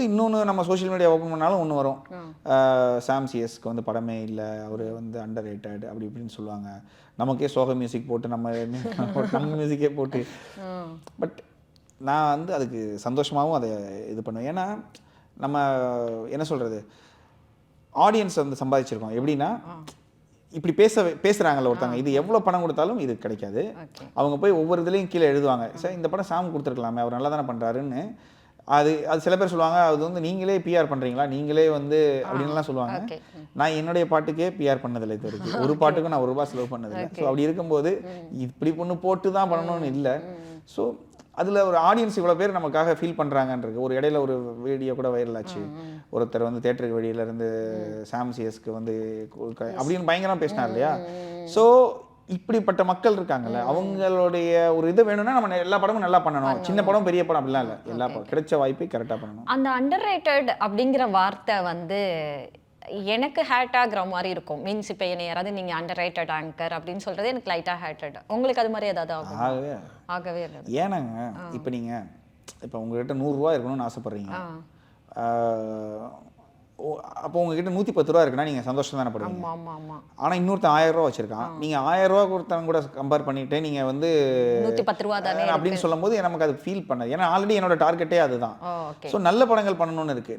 இன்னொன்று நம்ம social media open பண்ணாலும் ஒன்று வரும். சாம் சிஎஸ்க்கு வந்து படமே இல்லை, அவர் வந்து அண்டர் ரேட்டட் அப்படி இப்படின்னு சொல்லுவாங்க. நமக்கே சோக மியூசிக் போட்டு நம்ம மியூசிக்கே போட்டு. பட் நான் வந்து அதுக்கு சந்தோஷமாகவும் அதை இது பண்ணுவேன். ஏன்னா நம்ம என்ன சொல்கிறது, ஆடியன்ஸ் வந்து சம்பாதிச்சிருக்கோம். எப்படின்னா இப்படி பேசுகிறாங்கல்ல ஒருத்தவங்க, இது எவ்வளோ பணம் கொடுத்தாலும் இது கிடைக்காது. அவங்க போய் ஒவ்வொரு இதுலேயும் கீழே எழுதுவாங்க, சார் இந்த படம் சாம் கொடுத்துருக்கலாமே, அவர் நல்லா தானே பண்ணுறாருன்னு. அது சில பேர் சொல்லுவாங்க, அது வந்து நீங்களே பிஆர் பண்ணுறீங்களா, நீங்களே வந்து அப்படின்லாம் சொல்லுவாங்க. நான் என்னுடைய பாட்டுக்கே பிஆர் பண்ணதில்லை இது வரைக்கும். ஒரு பாட்டுக்கும் நான் ₹1 செலவு பண்ணதில்லை. ஸோ அப்படி இருக்கும்போது இப்படி பொண்ணு போட்டு தான் பண்ணணும்னு இல்லை. ஸோ அதில் ஒரு ஆடியன்ஸ் இவ்வளோ பேர் நமக்காக ஃபீல் பண்ணுறாங்கன்றது. ஒரு இடையில ஒரு வீடியோ கூட வைரல் ஆச்சு. ஒருத்தர் வந்து தேட்டருக்கு வெளியிலேருந்து சாம் சிஎஸ்க்கு வந்து அப்படின்னு பயங்கரமாக பேசினார் இல்லையா. ஸோ இப்படிப்பட்ட மக்கள் இருக்காங்கல்ல, அவங்களுடைய ஒரு இது வேணும்னா நம்ம எல்லா படமும் நல்லா பண்ணணும். சின்ன படம் பெரிய படம் அப்படிலாம் இல்லை, எல்லா படம் கிடைச்ச வாய்ப்பை கரெக்டாக பண்ணணும். அந்த அண்டர் ரேட்டட் அப்படிங்கிற வார்த்தை வந்து எனக்கு ஹேட் ஆகிற மாதிரி இருக்கும். மீன்ஸ் இப்போ என்ன யாராவது நீங்கள் அண்டர் ரேட்டட் ஆங்கர் அப்படின்னு சொல்கிறது எனக்கு லைட்டாக ஹேட்டட். உங்களுக்கு அது மாதிரி ஏதாவது ஆகவே இல்லை? ஏன்னாங்க இப்போ நீங்கள் இப்போ உங்கள்கிட்ட ₹100 இருக்கணும்னு ஆசைப்பட்றீங்க. அப்போ உங்ககிட்ட ₹110 இருக்குன்னா நீங்கள் சந்தோஷம் தானே படுவீங்க. ஆனால் இன்னொருத்தன் ₹1000 வச்சிருக்கான். நீங்கள் ₹1000 கொடுத்தவங்க கூட கம்பேர் பண்ணிட்டு நீங்கள் வந்து ₹110 தானே அப்படின்னு சொல்லும் போது நமக்கு அது ஃபீல் பண்ணாது. ஏன்னா ஆல்ரெடி என்னோட டார்கெட்டே அதுதான். ஸோ நல்ல படங்கள் பண்ணணும்னு இருக்கு.